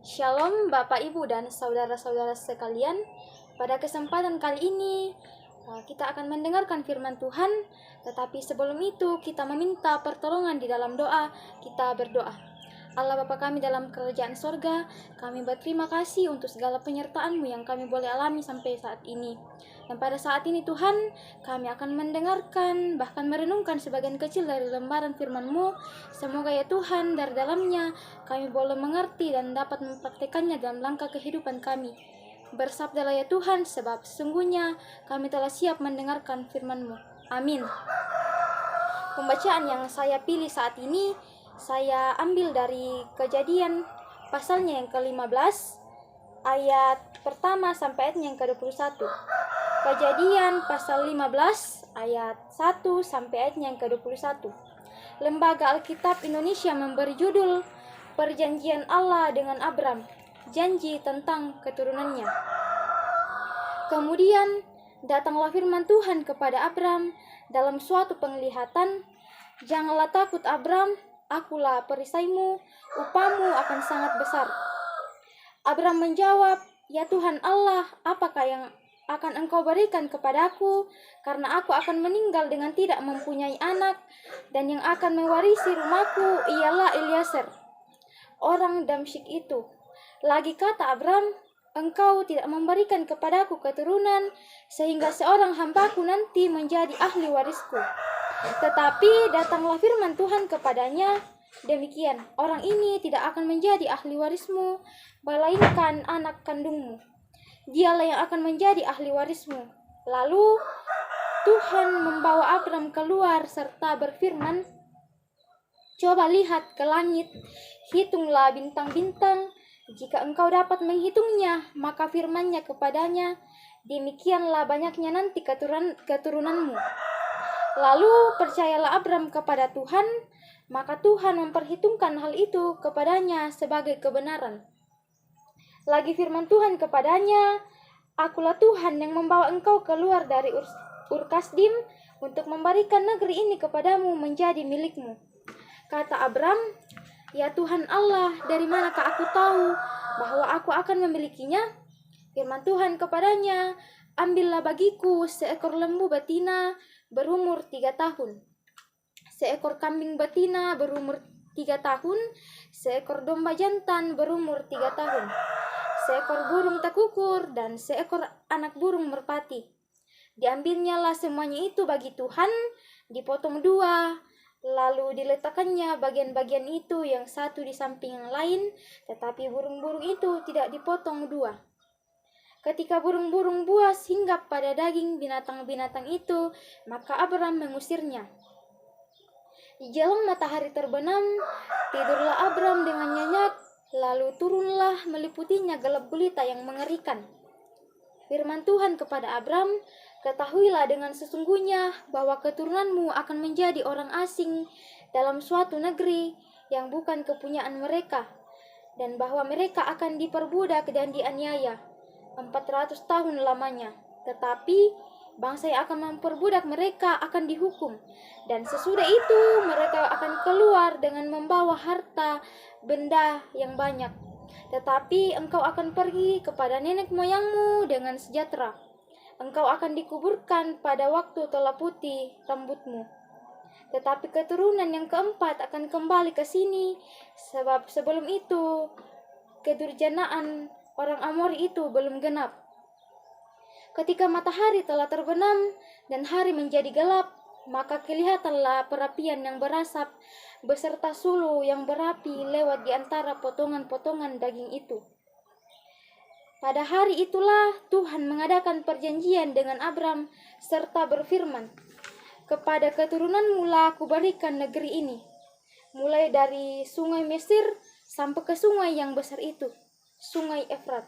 Shalom Bapak Ibu dan saudara-saudara sekalian. Pada kesempatan kali ini kita akan mendengarkan firman Tuhan. Tetapi sebelum itu kita meminta pertolongan di dalam doa. Kita berdoa. Allah Bapa kami dalam kerajaan sorga, kami berterima kasih untuk segala penyertaan-Mu yang kami boleh alami sampai saat ini. Dan pada saat ini Tuhan, kami akan mendengarkan, bahkan merenungkan sebagian kecil dari lembaran firman-Mu. Semoga ya Tuhan, dari dalamnya kami boleh mengerti dan dapat mempraktekannya dalam langkah kehidupan kami. Bersabdalah ya Tuhan, sebab sesungguhnya kami telah siap mendengarkan firman-Mu. Amin. Pembacaan yang saya pilih saat ini, saya ambil dari Kejadian pasalnya yang ke-15, ayat pertama sampai ayatnya yang ke-21. Kejadian pasal 15 ayat 1 sampai ayatnya yang ke-21. Lembaga Alkitab Indonesia memberi judul Perjanjian Allah dengan Abram, janji tentang keturunannya. Kemudian datanglah firman Tuhan kepada Abram dalam suatu penglihatan, "Janganlah takut Abram, akulah perisaimu, upahmu akan sangat besar." Abram menjawab, "Ya Tuhan Allah, apakah yang akan Engkau berikan kepadaku, karena aku akan meninggal dengan tidak mempunyai anak, dan yang akan mewarisi rumahku ialah Eliezer, orang Damsyik itu." Lagi kata Abram, "Engkau tidak memberikan kepadaku keturunan, sehingga seorang hambaku nanti menjadi ahli warisku." Tetapi datanglah firman Tuhan kepadanya, "Demikian, orang ini tidak akan menjadi ahli warismu, melainkan anak kandungmu. Dialah yang akan menjadi ahli warismu." Lalu Tuhan membawa Abram keluar serta berfirman, "Coba lihat ke langit, hitunglah bintang-bintang. Jika engkau dapat menghitungnya, maka firman-Nya kepadanya, demikianlah banyaknya nanti keturunanmu." Lalu percayalah Abram kepada Tuhan, maka Tuhan memperhitungkan hal itu kepadanya sebagai kebenaran. Lagi firman Tuhan kepadanya, "Akulah Tuhan yang membawa engkau keluar dari Ur Kasdim untuk memberikan negeri ini kepadamu menjadi milikmu." Kata Abram, "Ya Tuhan Allah, dari manakah aku tahu bahwa aku akan memilikinya?" Firman Tuhan kepadanya, "Ambillah bagiku seekor lembu betina berumur 3 tahun, seekor kambing betina berumur 3 tahun, seekor domba jantan berumur 3 tahun, seekor burung tekukur, dan seekor anak burung merpati." Diambilnyalah semuanya itu bagi Tuhan, dipotong 2, lalu diletakkannya bagian-bagian itu yang satu di samping yang lain, tetapi burung-burung itu tidak dipotong 2. Ketika burung-burung buas hinggap pada daging binatang-binatang itu, maka Abram mengusirnya. Jelang matahari terbenam, tidurlah Abram dengan nyenyak, lalu turunlah meliputinya gelap gulita yang mengerikan. Firman Tuhan kepada Abram, "Ketahuilah dengan sesungguhnya bahwa keturunanmu akan menjadi orang asing dalam suatu negeri yang bukan kepunyaan mereka, dan bahwa mereka akan diperbudak dan dianiaya 400 tahun lamanya. Tetapi bangsa yang akan memperbudak mereka akan dihukum, dan sesudah itu mereka akan keluar dengan membawa harta benda yang banyak. Tetapi engkau akan pergi kepada nenek moyangmu dengan sejahtera. Engkau akan dikuburkan pada waktu telah putih rambutmu. Tetapi keturunan yang keempat akan kembali ke sini, sebab sebelum itu kedurjanaan orang Amori itu belum genap." Ketika matahari telah terbenam dan hari menjadi gelap, maka kelihatanlah perapian yang berasap beserta sulu yang berapi lewat di antara potongan-potongan daging itu. Pada hari itulah Tuhan mengadakan perjanjian dengan Abram serta berfirman, "Kepada keturunanmu lah aku berikan negeri ini, mulai dari sungai Mesir sampai ke sungai yang besar itu, sungai Efrat,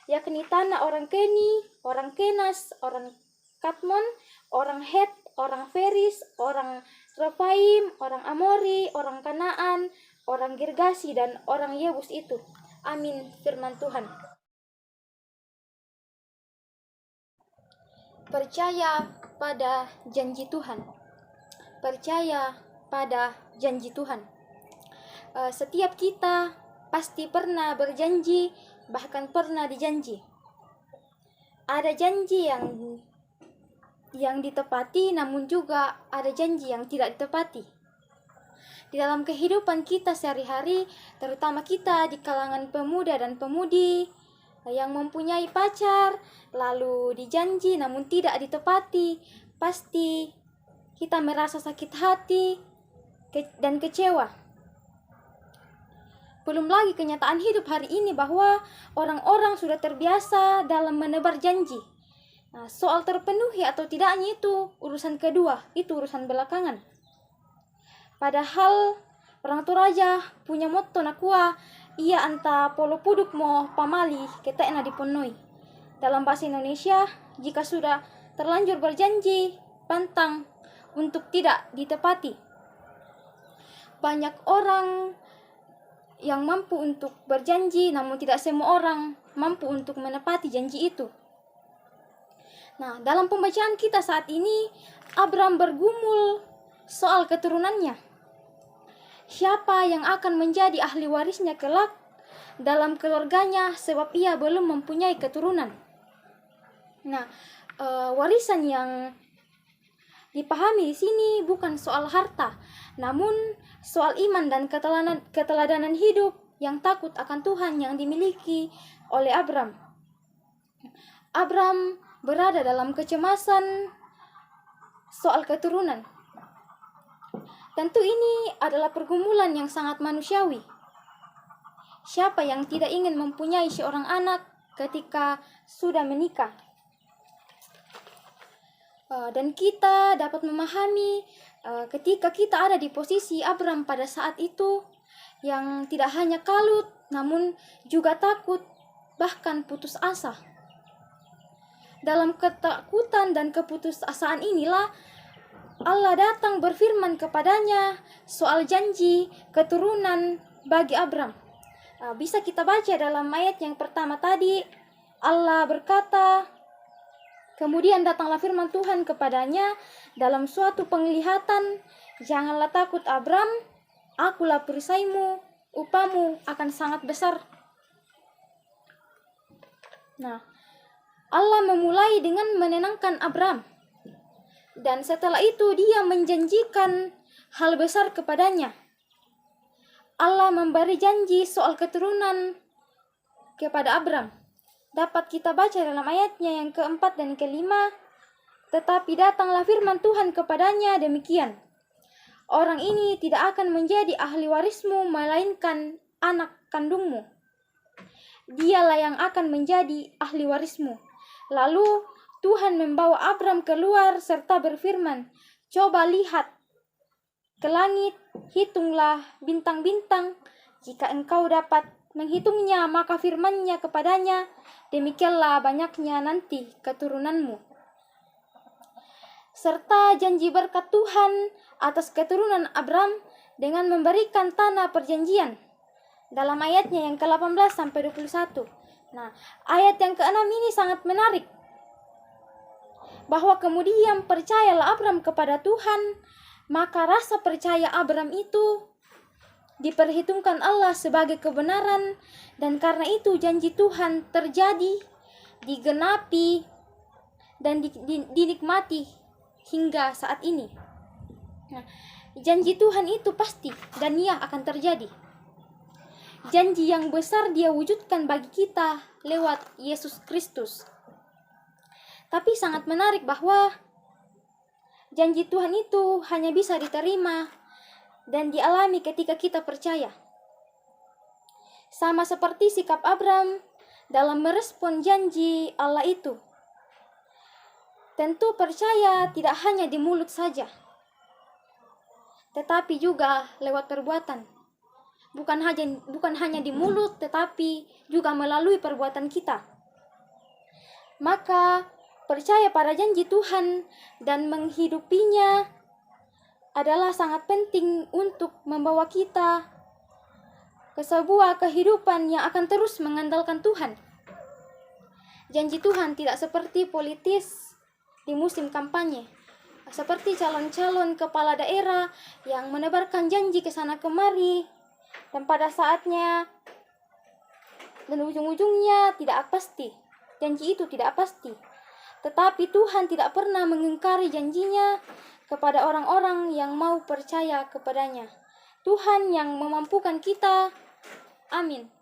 yakni tanah orang Keni, orang Kenas, orang Katmon, orang Het, orang Feris, orang Refaim, orang Amori, orang Kanaan, orang Girgasi, dan orang Yebus itu." Amin. Firman Tuhan. Percaya pada janji Tuhan. Percaya pada janji Tuhan. Setiap kita pasti pernah berjanji, bahkan pernah dijanji. Ada janji yang ditepati, namun juga ada janji yang tidak ditepati. Di dalam kehidupan kita sehari-hari, terutama kita di kalangan pemuda dan pemudi yang mempunyai pacar, lalu dijanji namun tidak ditepati, pasti kita merasa sakit hati dan kecewa. Belum lagi kenyataan hidup hari ini bahwa orang-orang sudah terbiasa dalam menebar janji. Nah, soal terpenuhi atau tidaknya itu urusan kedua, itu urusan belakangan. Padahal orang Toraja punya motto nakua, ia anta polo puduk mo pamali ketekna dipenuhi. Dalam bahasa Indonesia, jika sudah terlanjur berjanji, pantang untuk tidak ditepati. Banyak orang yang mampu untuk berjanji, namun tidak semua orang mampu untuk menepati janji itu. Nah, dalam pembacaan kita saat ini, Abram bergumul soal keturunannya. Siapa yang akan menjadi ahli warisnya kelak dalam keluarganya sebab ia belum mempunyai keturunan. Nah, warisan yang dipahami di sini bukan soal harta, namun soal iman dan keteladanan hidup yang takut akan Tuhan yang dimiliki oleh Abram. Abram berada dalam kecemasan soal keturunan. Tentu ini adalah pergumulan yang sangat manusiawi. Siapa yang tidak ingin mempunyai seorang anak ketika sudah menikah? Dan kita dapat memahami ketika kita ada di posisi Abram pada saat itu, yang tidak hanya kalut, namun juga takut, bahkan putus asa. Dalam ketakutan dan keputusasaan inilah Allah datang berfirman kepadanya soal janji keturunan bagi Abram. Bisa kita baca dalam ayat yang pertama tadi, Allah berkata, kemudian datanglah firman Tuhan kepadanya dalam suatu penglihatan, janganlah takut Abram, akulah perisaimu, upamu akan sangat besar. Nah, Allah memulai dengan menenangkan Abram. Dan setelah itu dia menjanjikan hal besar kepadanya. Allah memberi janji soal keturunan kepada Abram. Dapat kita baca dalam ayatnya yang keempat dan kelima. Tetapi datanglah firman Tuhan kepadanya demikian. Orang ini tidak akan menjadi ahli warismu, melainkan anak kandungmu. Dialah yang akan menjadi ahli warismu. Lalu Tuhan membawa Abram keluar serta berfirman, coba lihat ke langit, hitunglah bintang-bintang. Jika engkau dapat menghitungnya, maka firman-Nya kepadanya, demikianlah banyaknya nanti keturunanmu. Serta janji berkat Tuhan atas keturunan Abram dengan memberikan tanah perjanjian. Dalam ayatnya yang ke-18 sampai 21. Nah, ayat yang ke-6 ini sangat menarik. Bahwa kemudian percayalah Abram kepada Tuhan, maka rasa percaya Abram itu diperhitungkan Allah sebagai kebenaran, dan karena itu janji Tuhan terjadi, digenapi, dan dinikmati hingga saat ini. Nah, janji Tuhan itu pasti dan ia akan terjadi. Janji yang besar dia wujudkan bagi kita lewat Yesus Kristus. Tapi sangat menarik bahwa janji Tuhan itu hanya bisa diterima dan dialami ketika kita percaya. Sama seperti sikap Abram dalam merespon janji Allah itu. Tentu percaya tidak hanya di mulut saja, tetapi juga lewat perbuatan. Bukan hanya di mulut, tetapi juga melalui perbuatan kita. Maka percaya pada janji Tuhan dan menghidupinya adalah sangat penting untuk membawa kita ke sebuah kehidupan yang akan terus mengandalkan Tuhan. Janji Tuhan tidak seperti politis di musim kampanye, seperti calon-calon kepala daerah yang menebarkan janji ke sana kemari, dan pada saatnya dan ujung-ujungnya tidak pasti. Janji itu tidak pasti. Tetapi Tuhan tidak pernah mengingkari janjinya kepada orang-orang yang mau percaya kepadanya. Tuhan yang memampukan kita. Amin.